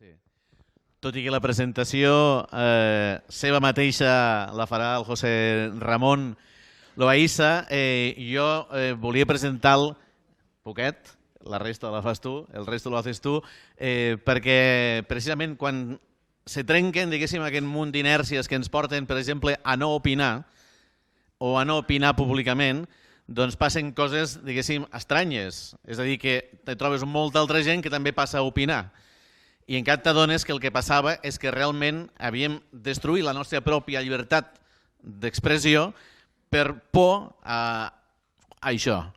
Sí. Tot i que la presentació seva mateixa la farà el José Ramon Loaiza, jo volia presentar-lo poquet, la resta la fas tu, el resto lo haces tu, perquè precisament quan se trenquen, diguéssim, aquest munt d'inèrcies que ens porten, per exemple, a no opinar o a no opinar públicament, doncs passen coses, diguéssim, estranyes. És a dir, que te trobes molta altra gent que també passa a opinar. I encara t'adones que el que passava és que realment havíem destruït la nostra pròpia llibertat d'expressió per por a això.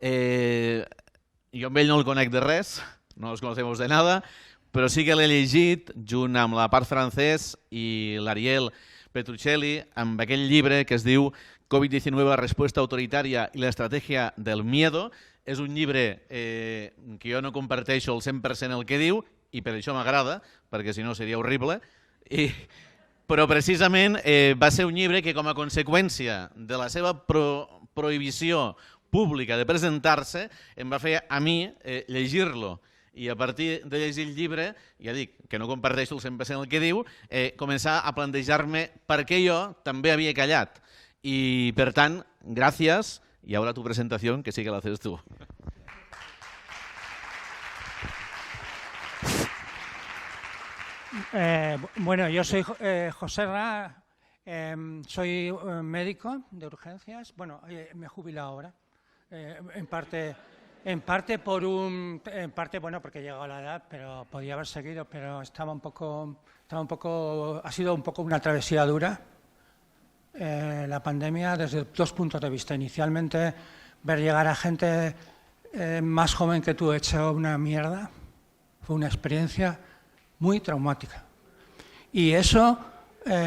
Jo amb ell no el conec de res, no els conocemos de nada, però sí que l'he llegit junt amb la part francès i l'Ariel Petruccelli amb aquell llibre que es diu COVID-19, la respuesta autoritaria i l'estratègia del miedo. És un llibre que jo no comparteixo al 100% el que diu i per això m'agrada, perquè si no seria horrible, però precisament va ser un llibre que com a conseqüència de la seva prohibició pública de presentar-se em va fer a mi llegir-lo. I a partir de llegir el llibre, ja dic que no comparteixo el 100% el que diu, començar a plantejar-me per què jo també havia callat. I per tant, gràcies, i ara tu presentació, que sí que la haces tu. Bueno, yo soy José Ra, soy médico de urgencias. Bueno, me he jubilado ahora, en parte bueno, porque he llegado a la edad, pero podía haber seguido, pero ha sido un poco una travesía dura. La pandemia desde dos puntos de vista. Inicialmente, ver llegar a gente más joven que tú hecho una mierda fue una experiencia muy traumática. Y eso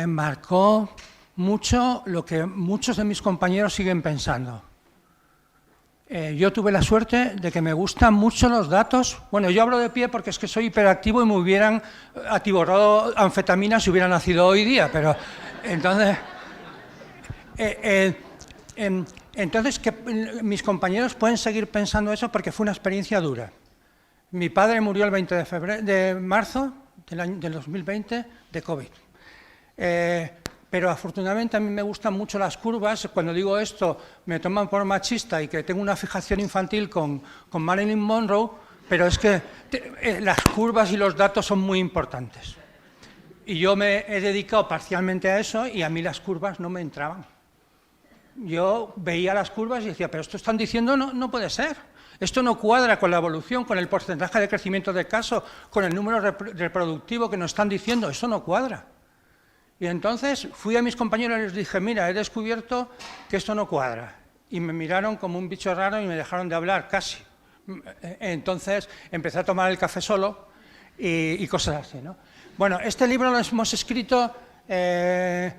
marcó mucho lo que muchos de mis compañeros siguen pensando. Yo tuve la suerte de que me gustan mucho los datos. Bueno, yo hablo de pie porque es que soy hiperactivo y me hubieran atiborrado anfetamina si hubiera nacido hoy día, pero entonces... Entonces, que mis compañeros pueden seguir pensando eso porque fue una experiencia dura. Mi padre murió el 20 de marzo del 2020 de COVID. Pero afortunadamente a mí me gustan mucho las curvas. Cuando digo esto me toman por machista y que tengo una fijación infantil con Marilyn Monroe, pero es que las curvas y los datos son muy importantes. Y yo me he dedicado parcialmente a eso y a mí las curvas no me entraban. Yo veía las curvas y decía, pero esto están diciendo no puede ser. Esto no cuadra con la evolución, con el porcentaje de crecimiento de casos, con el número reproductivo que nos están diciendo. Eso no cuadra. Y entonces fui a mis compañeros y les dije, mira, he descubierto que esto no cuadra. Y me miraron como un bicho raro y me dejaron de hablar, casi. Entonces empecé a tomar el café solo y cosas así, ¿no? Bueno, este libro lo hemos escrito 3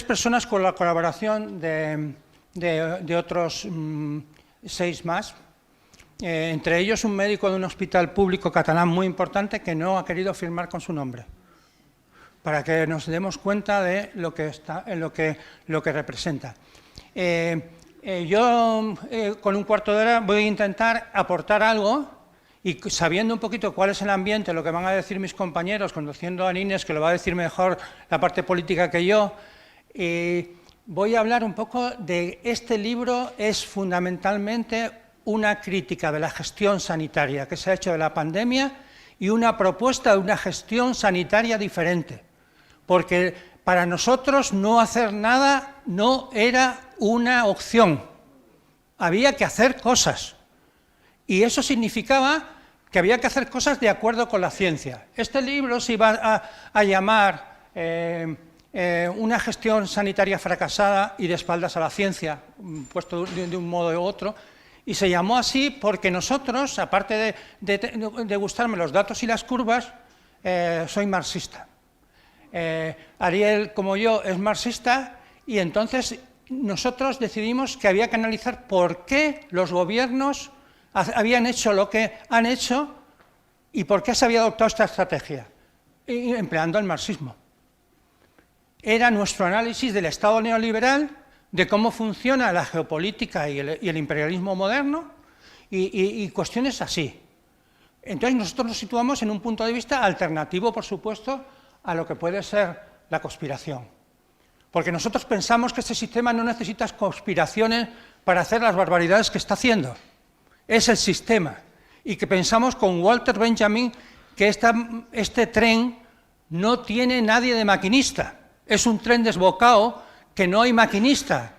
personas con la colaboración de otros 6 más. Entre ellos un médico de un hospital público catalán muy importante que no ha querido firmar con su nombre, para que nos demos cuenta de lo que representa. Yo con un cuarto de hora voy a intentar aportar algo y sabiendo un poquito cuál es el ambiente, lo que van a decir mis compañeros, conociendo a Nines, que lo va a decir mejor la parte política que yo, voy a hablar un poco de este libro. Es fundamentalmente una crítica de la gestión sanitaria que se ha hecho de la pandemia y una propuesta de una gestión sanitaria diferente. Porque para nosotros no hacer nada no era una opción. Había que hacer cosas. Y eso significaba que había que hacer cosas de acuerdo con la ciencia. Este libro se iba a llamar una gestión sanitaria fracasada y de espaldas a la ciencia, puesto de un modo u otro. Y se llamó así porque nosotros, aparte de gustarme los datos y las curvas, soy marxista. Ariel, como yo, es marxista y entonces nosotros decidimos que había que analizar por qué los gobiernos habían hecho lo que han hecho y por qué se había adoptado esta estrategia, empleando el marxismo. Era nuestro análisis del Estado neoliberal, de cómo funciona la geopolítica y el imperialismo moderno y cuestiones así. Entonces nosotros nos situamos en un punto de vista alternativo, por supuesto, a lo que puede ser la conspiración. Porque nosotros pensamos que este sistema no necesita conspiraciones para hacer las barbaridades que está haciendo. Es el sistema. Y que pensamos con Walter Benjamin que este tren no tiene nadie de maquinista. Es un tren desbocado que no hay maquinista.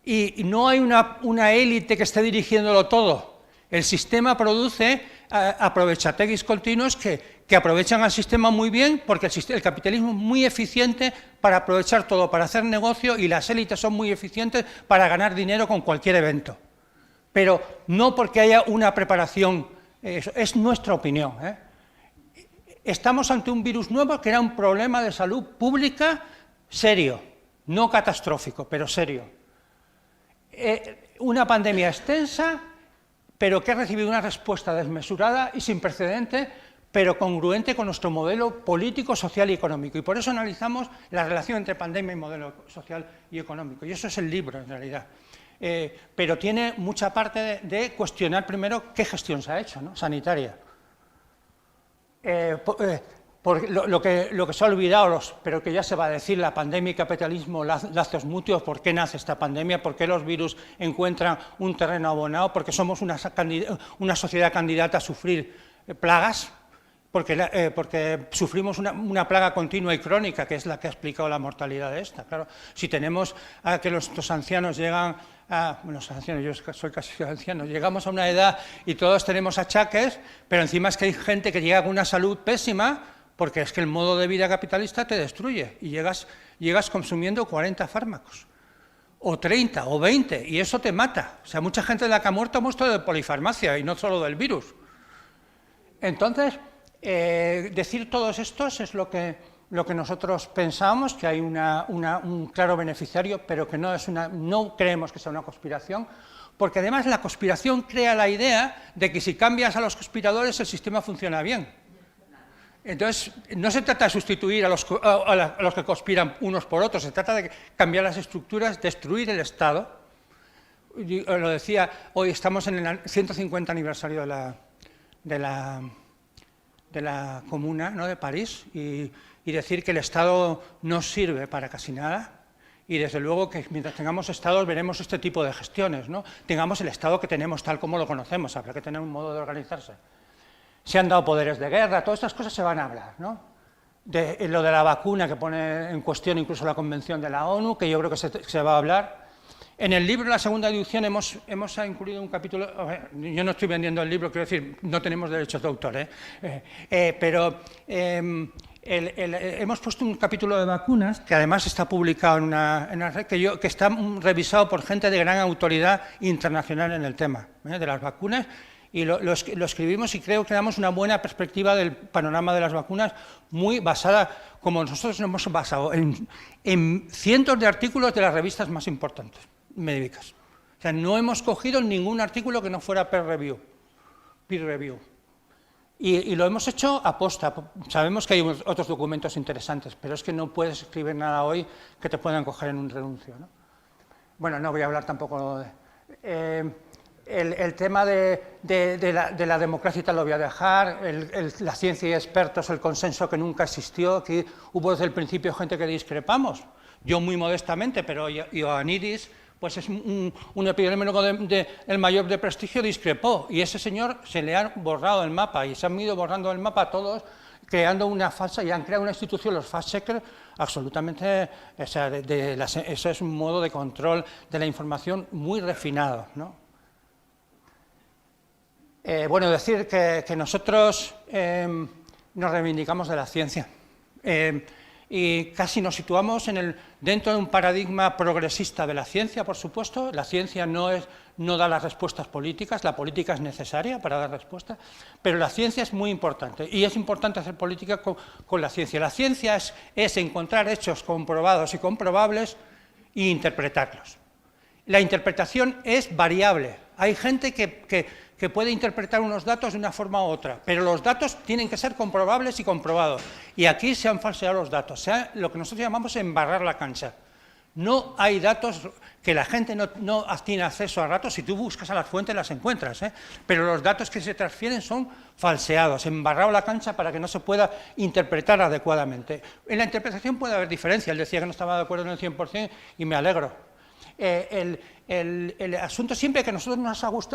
Y no hay una élite que esté dirigiéndolo todo. El sistema produce aprovechateguis continuos que aprovechan al sistema muy bien, porque el capitalismo es muy eficiente para aprovechar todo, para hacer negocio, y las élites son muy eficientes para ganar dinero con cualquier evento. Pero no porque haya una preparación, es nuestra opinión. Estamos ante un virus nuevo que era un problema de salud pública serio, no catastrófico, pero serio. Una pandemia extensa, pero que ha recibido una respuesta desmesurada y sin precedentes, pero congruente con nuestro modelo político, social y económico. Y por eso analizamos la relación entre pandemia y modelo social y económico. Y eso es el libro, en realidad. Pero tiene mucha parte de cuestionar primero qué gestión se ha hecho, ¿no? Sanitaria. Lo que se ha olvidado, pero que ya se va a decir, la pandemia y capitalismo, lazos mutuos, ¿por qué nace esta pandemia? ¿Por qué los virus encuentran un terreno abonado? ¿Porque somos una sociedad candidata a sufrir plagas? Porque sufrimos una plaga continua y crónica, que es la que ha explicado la mortalidad de esta. Claro, si tenemos a que los ancianos llegan los ancianos, yo soy casi anciano, llegamos a una edad y todos tenemos achaques, pero encima es que hay gente que llega con una salud pésima, porque es que el modo de vida capitalista te destruye y llegas consumiendo 40 fármacos, o 30, o 20, y eso te mata. O sea, mucha gente de la que ha muerto de polifarmacia y no solo del virus. Entonces, decir todos estos es lo que nosotros pensamos, que hay un claro beneficiario, pero que no creemos que sea una conspiración, porque además la conspiración crea la idea de que si cambias a los conspiradores el sistema funciona bien. Entonces, no se trata de sustituir a los que conspiran unos por otros, se trata de cambiar las estructuras, destruir el Estado. Lo decía, hoy estamos en el 150 aniversario de la Comuna, ¿no?, de París, y decir que el Estado no sirve para casi nada, y desde luego que mientras tengamos Estados veremos este tipo de gestiones, ¿no? Tengamos el Estado que tenemos tal como lo conocemos, habrá que tener un modo de organizarse. Se han dado poderes de guerra, todas estas cosas se van a hablar, ¿no? Lo de la vacuna, que pone en cuestión incluso la Convención de la ONU, que yo creo que se va a hablar. En el libro, la segunda edición, hemos incluido un capítulo. Yo no estoy vendiendo el libro, quiero decir, no tenemos derechos de autor, pero hemos puesto un capítulo de vacunas, que además está publicado en una red, que está revisado por gente de gran autoridad internacional en el tema de las vacunas, y lo escribimos y creo que damos una buena perspectiva del panorama de las vacunas, muy basada, como nosotros nos hemos basado, en cientos de artículos de las revistas más importantes médicas. O sea, no hemos cogido ningún artículo que no fuera peer review. Y lo hemos hecho aposta. Sabemos que hay otros documentos interesantes, pero es que no puedes escribir nada hoy que te puedan coger en un renuncio, ¿no? Bueno, no voy a hablar tampoco de... El tema de la democracia te lo voy a dejar, la ciencia y expertos, el consenso que nunca existió, que hubo desde el principio gente que discrepamos, yo muy modestamente, pero Ioannidis, pues es un epidemiólogo el mayor de prestigio, discrepó, y ese señor se le ha borrado el mapa, y se han ido borrando el mapa todos, creando una falsa, y han creado una institución, los fact-checkers, absolutamente, o sea, eso es un modo de control de la información muy refinado, ¿no? Bueno, decir que nosotros nos reivindicamos de la ciencia y casi nos situamos dentro de un paradigma progresista de la ciencia, por supuesto. La ciencia no da las respuestas políticas, la política es necesaria para dar respuestas, pero la ciencia es muy importante y es importante hacer política con la ciencia. La ciencia es encontrar hechos comprobados y comprobables e interpretarlos. La interpretación es variable. Hay gente que puede interpretar unos datos de una forma u otra, pero los datos tienen que ser comprobables y comprobados. Y aquí se han falseado los datos, lo que nosotros llamamos embarrar la cancha. No hay datos que la gente no tiene acceso a datos. Si tú buscas a las fuentes las encuentras, pero los datos que se transfieren son falseados, embarrado la cancha para que no se pueda interpretar adecuadamente. En la interpretación puede haber diferencia. Él decía que no estaba de acuerdo en el 100% y me alegro. El asunto siempre que a nosotros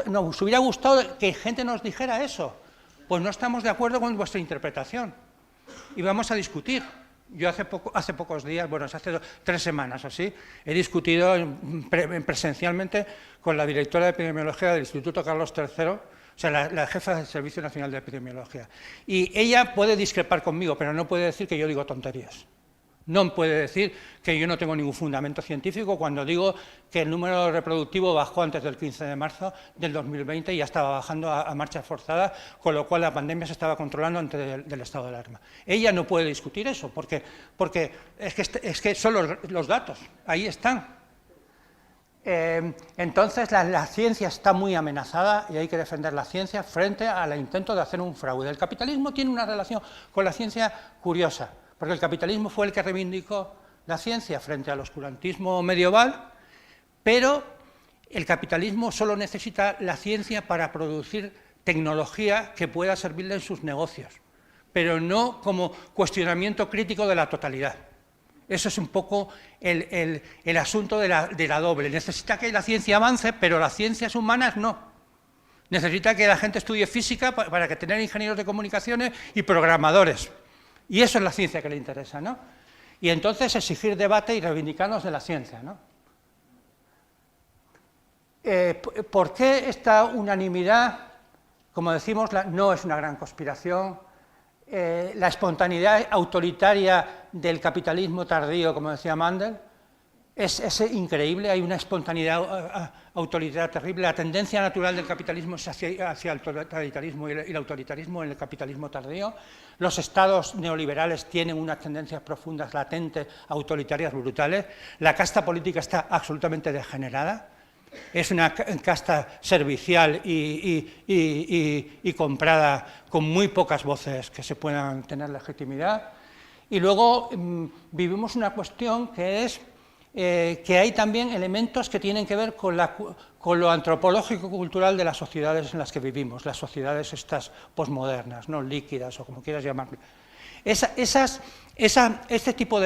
nos hubiera gustado que gente nos dijera eso. Pues no estamos de acuerdo con vuestra interpretación y vamos a discutir. Yo hace pocos días, bueno, hace 3 semanas o así, he discutido presencialmente con la directora de epidemiología del Instituto Carlos III, o sea, la jefa del Servicio Nacional de Epidemiología. Y ella puede discrepar conmigo, pero no puede decir que yo digo tonterías. No puede decir que yo no tengo ningún fundamento científico cuando digo que el número reproductivo bajó antes del 15 de marzo del 2020 y ya estaba bajando a marcha forzada, con lo cual la pandemia se estaba controlando antes del estado de alarma. Ella no puede discutir eso, porque es que son los datos, ahí están. Entonces la ciencia está muy amenazada y hay que defender la ciencia frente al intento de hacer un fraude. El capitalismo tiene una relación con la ciencia curiosa, porque el capitalismo fue el que reivindicó la ciencia frente al oscurantismo medieval, pero el capitalismo solo necesita la ciencia para producir tecnología que pueda servirle en sus negocios, pero no como cuestionamiento crítico de la totalidad. Eso es un poco el asunto de la doble. Necesita que la ciencia avance, pero las ciencias humanas no. Necesita que la gente estudie física para que tener ingenieros de comunicaciones y programadores. Y eso es la ciencia que le interesa, ¿no? Y entonces exigir debate y reivindicarnos de la ciencia, ¿no? ¿Por qué esta unanimidad? Como decimos, no es una gran conspiración. La espontaneidad autoritaria del capitalismo tardío, como decía Mandel, es increíble, hay una espontaneidad autoritaria terrible. La tendencia natural del capitalismo es hacia el totalitarismo y el autoritarismo en el capitalismo tardío. Los estados neoliberales tienen unas tendencias profundas, latentes, autoritarias, brutales. La casta política está absolutamente degenerada. Es una casta servicial y comprada con muy pocas voces que se puedan tener legitimidad. Y luego vivimos una cuestión que es que hay también elementos que tienen que ver con lo antropológico-cultural de las sociedades en las que vivimos, las sociedades estas posmodernas, ¿no? Líquidas o como quieras llamarlo. Este tipo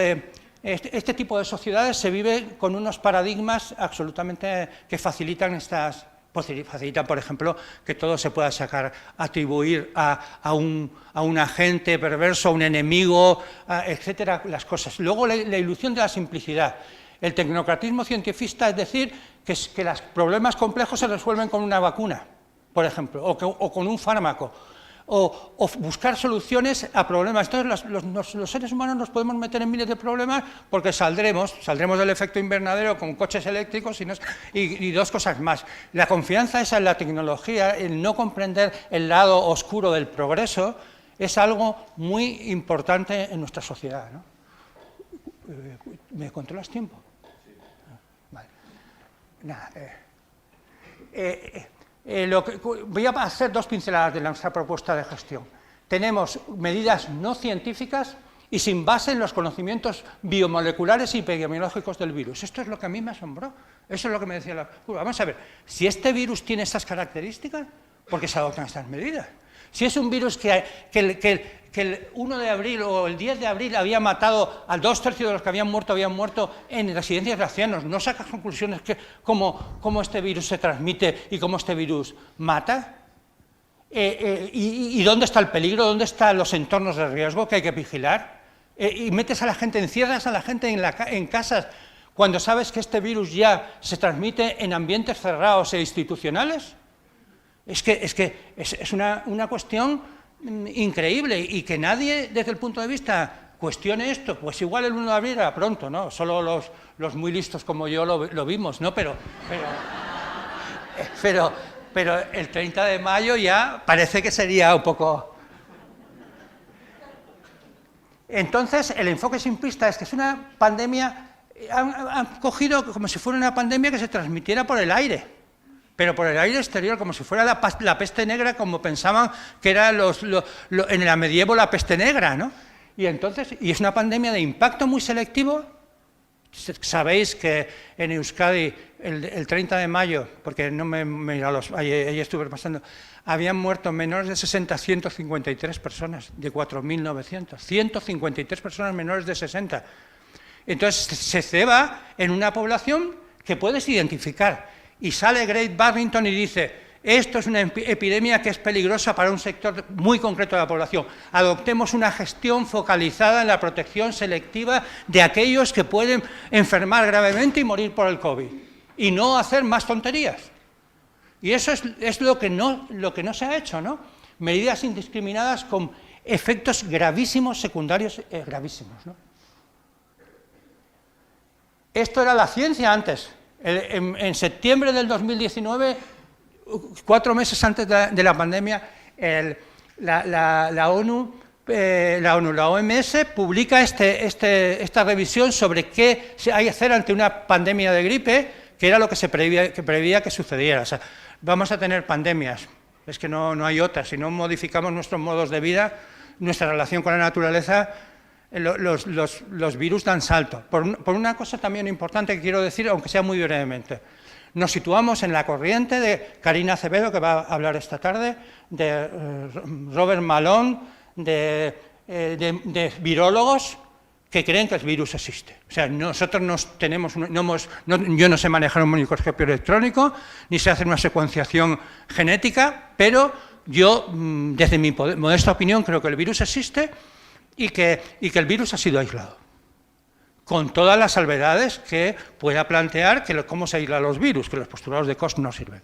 de sociedades se vive con unos paradigmas absolutamente que facilitan por ejemplo, que todo se pueda atribuir a un agente perverso, a un enemigo, etcétera, las cosas. Luego la ilusión de la simplicidad. El tecnocratismo cientifista es decir que los problemas complejos se resuelven con una vacuna, por ejemplo, o con un fármaco, o buscar soluciones a problemas. Entonces los seres humanos nos podemos meter en miles de problemas porque saldremos del efecto invernadero con coches eléctricos y 2 cosas más. La confianza esa en la tecnología, el no comprender el lado oscuro del progreso, es algo muy importante en nuestra sociedad, ¿no? ¿Me controlas tiempo? Vale. Nada, voy a hacer 2 pinceladas de nuestra propuesta de gestión. Tenemos medidas no científicas y sin base en los conocimientos biomoleculares y epidemiológicos del virus. Esto es lo que a mí me asombró. Eso es lo que me decía Vamos a ver, si este virus tiene estas características, ¿por qué se adoptan estas medidas? Si es un virus que el 1 de abril o el 10 de abril había matado a 2/3 de los que habían muerto en residencias de ancianos, ¿no sacas conclusiones que cómo este virus se transmite y cómo este virus mata? ¿Y dónde está el peligro? ¿Dónde están los entornos de riesgo que hay que vigilar? Y metes a la gente, encierras a la gente en casas cuando sabes que este virus ya se transmite en ambientes cerrados e institucionales. Es una cuestión increíble y que nadie, desde el punto de vista, cuestione esto. Pues igual el 1 de abril era pronto, ¿no? Solo los muy listos como yo lo vimos, ¿no? Pero el 30 de mayo ya parece que sería un poco... Entonces, el enfoque simplista es que es una pandemia... Han cogido como si fuera una pandemia que se transmitiera por el aire. Pero por el aire exterior, como si fuera la peste negra, como pensaban que era en la medievo la peste negra, ¿no? Y es una pandemia de impacto muy selectivo, Sabéis que en Euskadi el 30 de mayo, porque no ayer estuve pasando, habían muerto menores de 60 153 personas, de 4.900. 153 personas menores de 60. Entonces se ceba en una población que puedes identificar. Y sale Great Barrington y dice, esto es una epidemia que es peligrosa para un sector muy concreto de la población. Adoptemos una gestión focalizada en la protección selectiva de aquellos que pueden enfermar gravemente y morir por el COVID. Y no hacer más tonterías. Y eso es lo que no se ha hecho, ¿no? Medidas indiscriminadas con efectos gravísimos, secundarios gravísimos, ¿no? Esto era la ciencia antes. En septiembre del 2019... 4 meses antes de la pandemia, la OMS publica esta revisión sobre qué hay que hacer ante una pandemia de gripe, que era lo que se preveía que sucediera. O sea, vamos a tener pandemias, es que no hay otras. Si no modificamos nuestros modos de vida, nuestra relación con la naturaleza, los virus dan salto. Por una cosa también importante que quiero decir, aunque sea muy brevemente. Nos situamos en la corriente de Karina Acevedo, que va a hablar esta tarde, de Robert Malone, de virólogos que creen que el virus existe. O sea, nosotros yo no sé manejar un microscopio electrónico, ni sé hacer una secuenciación genética, pero yo, desde mi modesta opinión, creo que el virus existe y que el virus ha sido aislado, con todas las salvedades que pueda plantear cómo se aíslan los virus, que los postulados de Koch no sirven.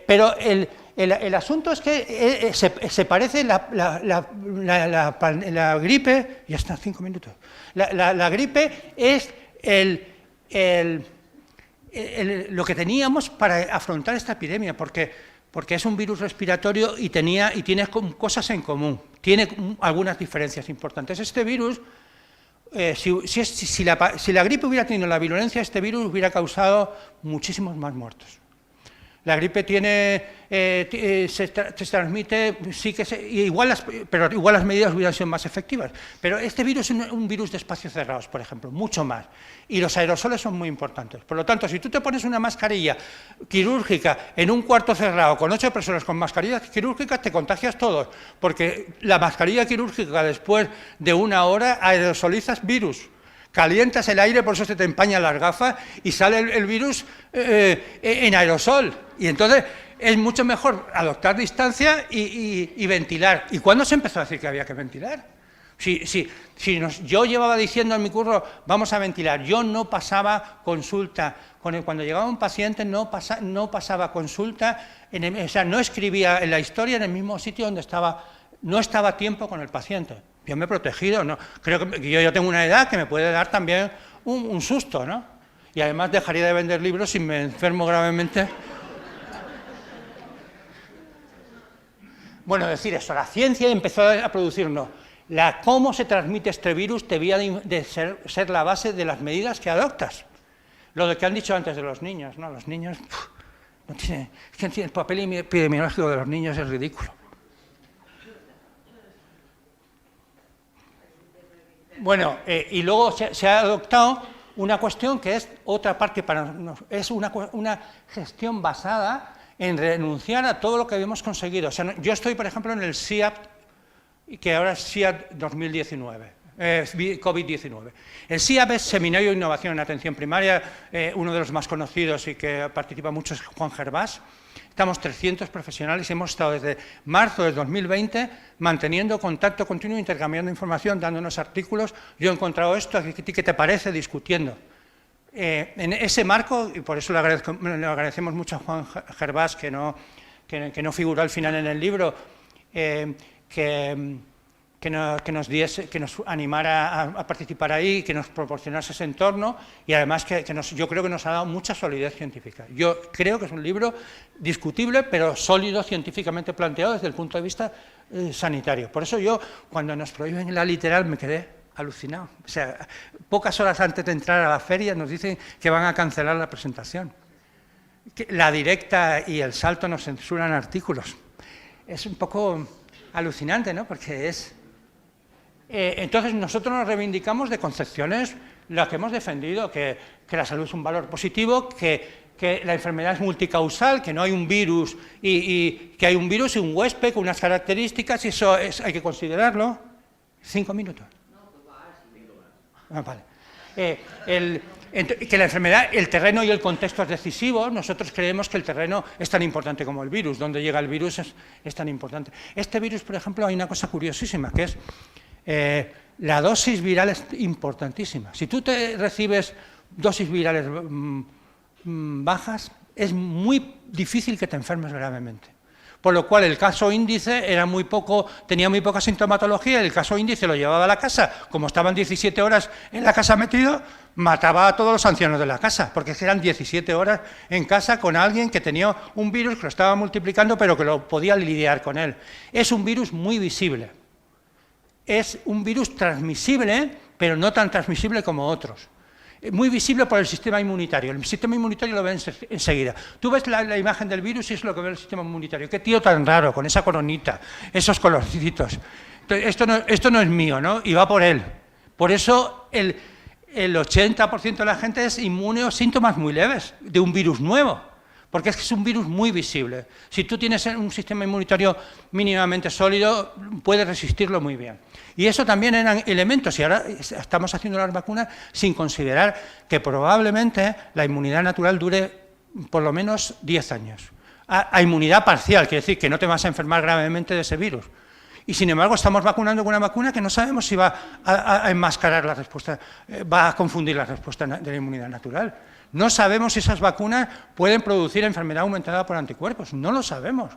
Pero el asunto es que se parece la gripe, ya está, 5 minutos, la gripe es lo que teníamos para afrontar esta epidemia, porque es un virus respiratorio y tiene cosas en común, tiene algunas diferencias importantes. Este virus... Si la gripe hubiera tenido la virulencia, este virus hubiera causado muchísimos más muertos. La gripe se transmite, pero igual las medidas hubieran sido más efectivas. Pero este virus es un virus de espacios cerrados, por ejemplo, mucho más. Y los aerosoles son muy importantes. Por lo tanto, si tú te pones una mascarilla quirúrgica en un cuarto cerrado con 8 personas con mascarillas quirúrgicas, te contagias todos. Porque la mascarilla quirúrgica, después de 1 hora, aerosolizas virus. Calientas el aire, por eso se te empañan las gafas y sale el virus en aerosol. Y entonces es mucho mejor adoptar distancia y ventilar. ¿Y cuándo se empezó a decir que había que ventilar? Yo llevaba diciendo en mi curso, vamos a ventilar. Yo no pasaba consulta. Cuando llegaba un paciente no pasaba consulta, o sea, no escribía en la historia en el mismo sitio donde estaba, no estaba a tiempo con el paciente. Yo me he protegido, ¿no? Creo que yo tengo una edad que me puede dar también un susto, ¿no? Y además dejaría de vender libros si me enfermo gravemente. Bueno, decir eso, la ciencia empezó a producirnos. Cómo se transmite este virus debía de ser la base de las medidas que adoptas. Lo de que han dicho antes de los niños, ¿no? Los niños, el papel epidemiológico de los niños es ridículo. Bueno, y luego se ha adoptado una cuestión que es otra parte es una gestión basada en renunciar a todo lo que habíamos conseguido. O sea, yo estoy, por ejemplo, en el SIAP, que ahora es SIAP 2019, COVID-19. El SIAP es Seminario de Innovación en Atención Primaria, uno de los más conocidos y que participa mucho es Juan Gervás. Estamos 300 profesionales y hemos estado desde marzo del 2020 manteniendo contacto continuo, intercambiando información, dándonos artículos. Yo he encontrado esto, ¿qué te parece? Discutiendo. En ese marco, y por eso le agradecemos mucho a Juan Gervás, que no figuró al final en el libro, que nos animara a participar ahí, que nos proporcionase ese entorno y además yo creo que nos ha dado mucha solidez científica. Yo creo que es un libro discutible, pero sólido científicamente planteado desde el punto de vista sanitario. Por eso yo, cuando nos prohíben la literal, me quedé alucinado. O sea, pocas horas antes de entrar a la feria nos dicen que van a cancelar la presentación. La Directa y El Salto nos censuran artículos. Es un poco alucinante, ¿no? Porque Entonces, nosotros nos reivindicamos de concepciones, las que hemos defendido, que la salud es un valor positivo, que la enfermedad es multicausal, que no hay un virus, y que hay un virus y un huésped con unas características, y eso hay que considerarlo. 5 minutos. Vale. Que la enfermedad, el terreno y el contexto es decisivo. Nosotros creemos que el terreno es tan importante como el virus. Donde llega el virus es tan importante. Este virus, por ejemplo, hay una cosa curiosísima, que es la dosis viral es importantísima. Si tú te recibes dosis virales bajas, es muy difícil que te enfermes gravemente. Por lo cual el caso índice era tenía muy poca sintomatología, el caso índice lo llevaba a la casa, como estaban 17 horas en la casa metido, mataba a todos los ancianos de la casa, porque eran 17 horas en casa con alguien que tenía un virus que lo estaba multiplicando, pero que lo podía lidiar con él. Es un virus muy visible, es un virus transmisible, pero no tan transmisible como otros. Muy visible por el sistema inmunitario. El sistema inmunitario lo ve enseguida. Tú ves la imagen del virus y es lo que ve el sistema inmunitario. Qué tío tan raro, con esa coronita, esos colorcitos. Esto no es mío, ¿no? Y va por él. Por eso el 80% de la gente es inmune a síntomas muy leves de un virus nuevo. Porque es que es un virus muy visible. Si tú tienes un sistema inmunitario mínimamente sólido, puedes resistirlo muy bien. Y eso también eran elementos, y ahora estamos haciendo las vacunas sin considerar que probablemente la inmunidad natural dure por lo menos 10 años. A inmunidad parcial, quiere decir que no te vas a enfermar gravemente de ese virus. Y sin embargo estamos vacunando con una vacuna que no sabemos si va a enmascarar la respuesta, va a confundir la respuesta de la inmunidad natural. No sabemos si esas vacunas pueden producir enfermedad aumentada por anticuerpos, no lo sabemos.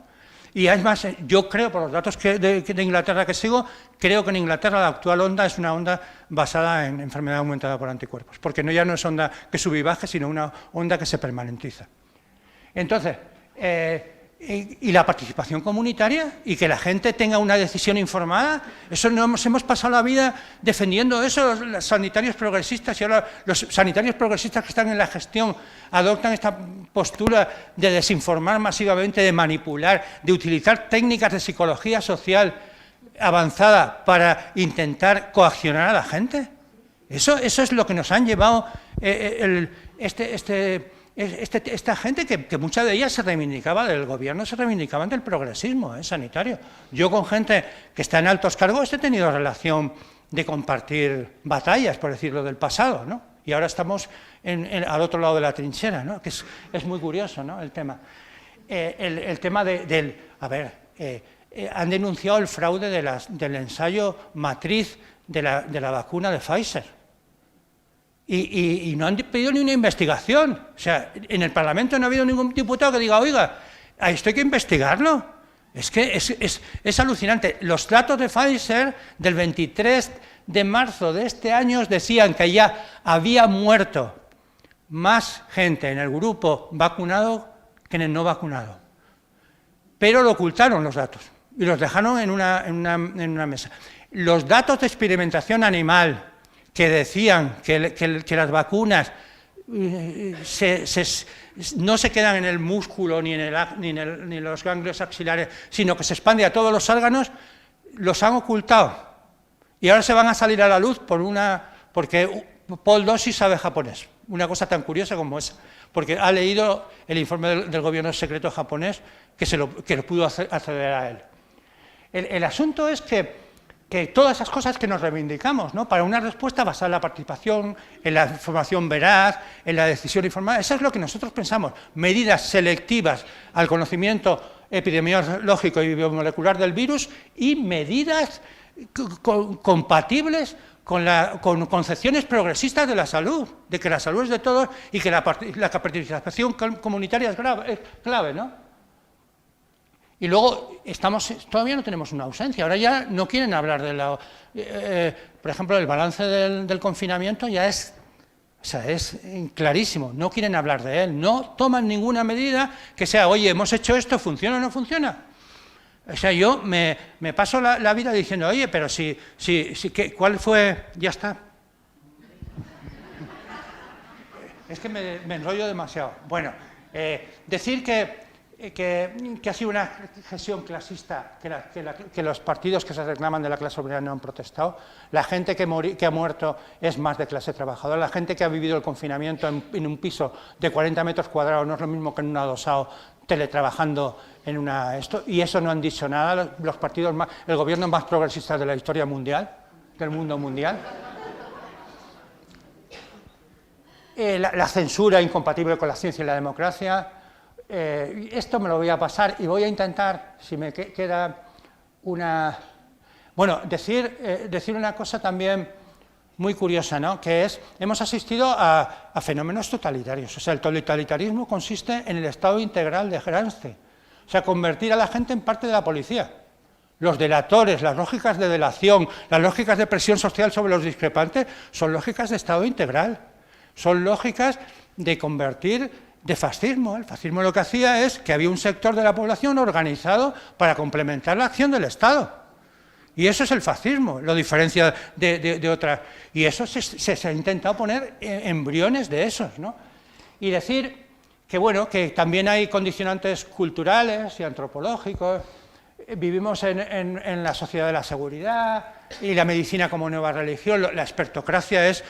Y además, yo creo, por los datos de Inglaterra que sigo, creo que en Inglaterra la actual onda es una onda basada en enfermedad aumentada por anticuerpos, porque ya no es onda que sube y baje, sino una onda que se permanentiza. Entonces, y la participación comunitaria y que la gente tenga una decisión informada, eso nos hemos pasado la vida defendiendo eso, los sanitarios progresistas, y ahora los sanitarios progresistas que están en la gestión adoptan esta postura de desinformar masivamente, de manipular, de utilizar técnicas de psicología social avanzada para intentar coaccionar a la gente. Eso es lo que nos han llevado esta gente que muchas de ellas se reivindicaba del gobierno, se reivindicaban del progresismo sanitario. Yo con gente que está en altos cargos he tenido relación de compartir batallas, por decirlo, del pasado, ¿no? Y ahora estamos al otro lado de la trinchera, ¿no? Que es muy curioso, ¿no? El tema. El tema han denunciado el fraude del ensayo matriz de la vacuna de Pfizer. Y no han pedido ni una investigación. O sea, en el Parlamento no ha habido ningún diputado que diga, oiga, esto hay que investigarlo. Es que es alucinante. Los datos de Pfizer del 23 de marzo de este año decían que ya había muerto más gente en el grupo vacunado que en el no vacunado. Pero lo ocultaron los datos y los dejaron en una mesa. Los datos de experimentación animal que decían que las vacunas no se quedan en el músculo ni en los ganglios axilares, sino que se expande a todos los órganos, los han ocultado. Y ahora se van a salir a la luz porque Paul Dossi sabe japonés. Una cosa tan curiosa como esa. Porque ha leído el informe del gobierno secreto japonés que lo pudo acceder a él. El asunto es que todas esas cosas que nos reivindicamos, ¿no? Para una respuesta basada en la participación, en la información veraz, en la decisión informada, eso es lo que nosotros pensamos. Medidas selectivas al conocimiento epidemiológico y biomolecular del virus y medidas compatibles con concepciones progresistas de la salud, de que la salud es de todos y que la participación comunitaria es clave, ¿no? Y luego todavía no tenemos una ausencia, ahora ya no quieren hablar por ejemplo, el balance del confinamiento ya es clarísimo, no quieren hablar de él, no toman ninguna medida que sea, oye, hemos hecho esto, ¿funciona o no funciona? O sea, yo me paso la vida diciendo, oye, pero ¿cuál fue? Ya está. Es que me enrollo demasiado. Bueno, decir que que ha sido una gestión clasista, que los partidos que se reclaman de la clase obrera no han protestado. La gente que ha muerto es más de clase trabajadora. La gente que ha vivido el confinamiento en un piso de 40 metros cuadrados no es lo mismo que en un adosado teletrabajando en una... y eso no han dicho nada los partidos más... el gobierno más progresista de la historia mundial, del mundo mundial. La censura incompatible con la ciencia y la democracia. Esto me lo voy a pasar y voy a intentar, si me queda una... Bueno, decir una cosa también muy curiosa, ¿no? Que es, hemos asistido a fenómenos totalitarios. O sea, el totalitarismo consiste en el estado integral de Gramsci. O sea, convertir a la gente en parte de la policía. Los delatores, las lógicas de delación, las lógicas de presión social sobre los discrepantes, son lógicas de estado integral. Son lógicas de convertir... de fascismo. El fascismo lo que hacía es que había un sector de la población organizado para complementar la acción del Estado. Y eso es el fascismo, lo diferencia de otras. Y eso se ha intentado poner embriones de esos, ¿no? Y decir que, bueno, que también hay condicionantes culturales y antropológicos. Vivimos en la sociedad de la seguridad y la medicina como nueva religión. La expertocracia es...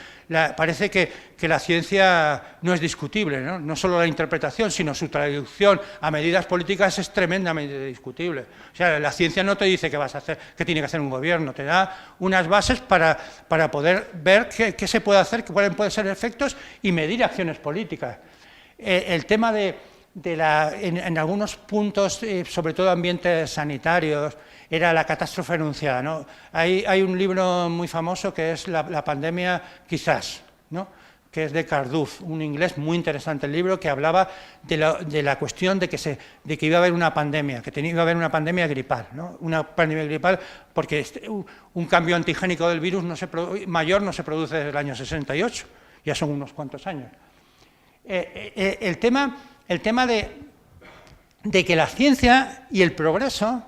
parece que la ciencia no es discutible, ¿no? No solo la interpretación, sino su traducción a medidas políticas es tremendamente discutible. O sea, la ciencia no te dice qué vas a hacer, qué tiene que hacer un gobierno, te da unas bases para poder ver qué se puede hacer, cuáles pueden ser efectos y medir acciones políticas. El tema en algunos puntos, sobre todo ambientes sanitarios, era la catástrofe anunciada, ¿no? Hay un libro muy famoso que es La pandemia quizás, ¿no? Que es de Carduff, un inglés muy interesante el libro, que hablaba de la cuestión de que iba a haber una pandemia, iba a haber una pandemia gripal, ¿no? Una pandemia gripal porque un cambio antigénico del virus mayor no se produce desde el año 68, ya son unos cuantos años. El tema de que la ciencia y el progreso,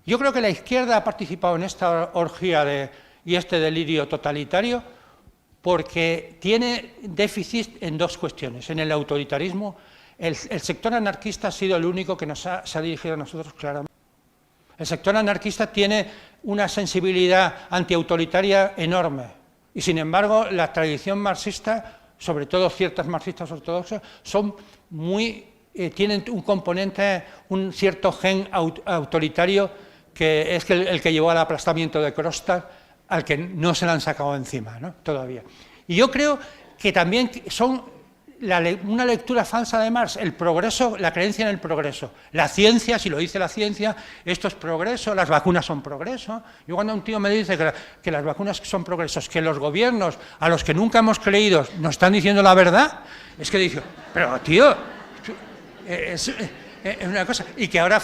yo creo que la izquierda ha participado en esta orgía y este delirio totalitario porque tiene déficit en dos cuestiones. En el autoritarismo, el sector anarquista ha sido el único que se ha dirigido a nosotros claramente. El sector anarquista tiene una sensibilidad antiautoritaria enorme y, sin embargo, la tradición marxista, sobre todo ciertas marxistas ortodoxas, tienen un componente, un cierto gen autoritario que es el que llevó al aplastamiento de Kronstadt, al que no se le han sacado encima, ¿no? Todavía. Y yo creo que también son una lectura falsa de Marx, el progreso, la creencia en el progreso. La ciencia, si lo dice la ciencia, esto es progreso, las vacunas son progreso. Yo cuando un tío me dice que las vacunas son progresos, que los gobiernos a los que nunca hemos creído nos están diciendo la verdad, es que digo, pero tío, es una cosa, y que ahora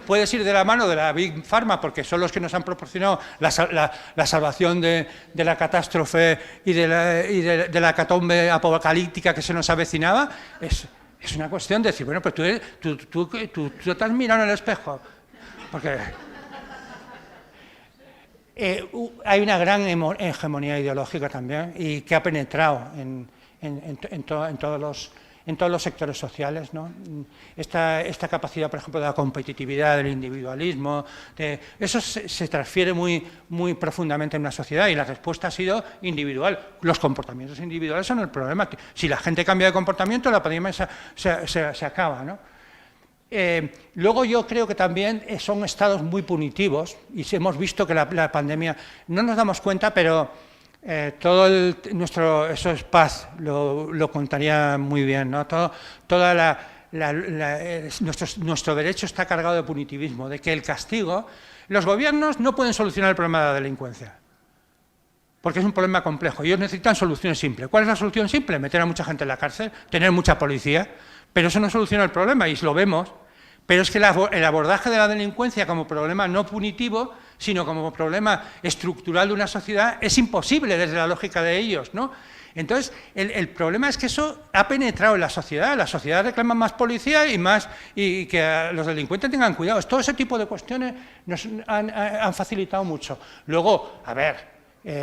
puedes ir de la mano de la Big Pharma porque son los que nos han proporcionado la salvación de la catástrofe y de la hecatombe apocalíptica que se nos avecinaba. Es una cuestión de decir, bueno, pues tú te has mirado en el espejo, porque hay una gran hegemonía ideológica también y que ha penetrado en todos los sectores sociales, ¿no? Esta capacidad, por ejemplo, de la competitividad, del individualismo, eso se transfiere muy profundamente en una sociedad y la respuesta ha sido individual. Los comportamientos individuales son el problema. Si la gente cambia de comportamiento, la pandemia se acaba, ¿no? Luego yo creo que también son estados muy punitivos y hemos visto que la pandemia, no nos damos cuenta, pero eso es Paz, lo contaría muy bien, ¿no? Nuestro derecho está cargado de punitivismo, de que el castigo... Los gobiernos no pueden solucionar el problema de la delincuencia, porque es un problema complejo. Ellos necesitan soluciones simples. ¿Cuál es la solución simple? Meter a mucha gente en la cárcel, tener mucha policía, pero eso no soluciona el problema y lo vemos. Pero es que el abordaje de la delincuencia como problema no punitivo, sino como problema estructural de una sociedad, es imposible desde la lógica de ellos, ¿no? Entonces, el problema es que eso ha penetrado en la sociedad. La sociedad reclama más policía y que los delincuentes tengan cuidado. Todo ese tipo de cuestiones nos han facilitado mucho. Luego, a ver,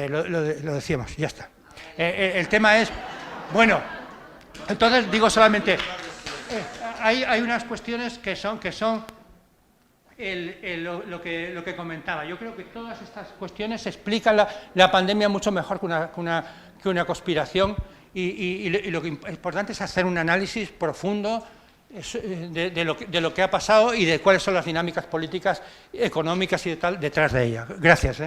lo decíamos, ya está. El tema es, bueno, entonces digo solamente... hay unas cuestiones que son lo que comentaba. Yo creo que todas estas cuestiones explican la pandemia mucho mejor que una conspiración y lo que es importante es hacer un análisis profundo de lo que ha pasado y de cuáles son las dinámicas políticas, económicas y de tal detrás de ella. Gracias.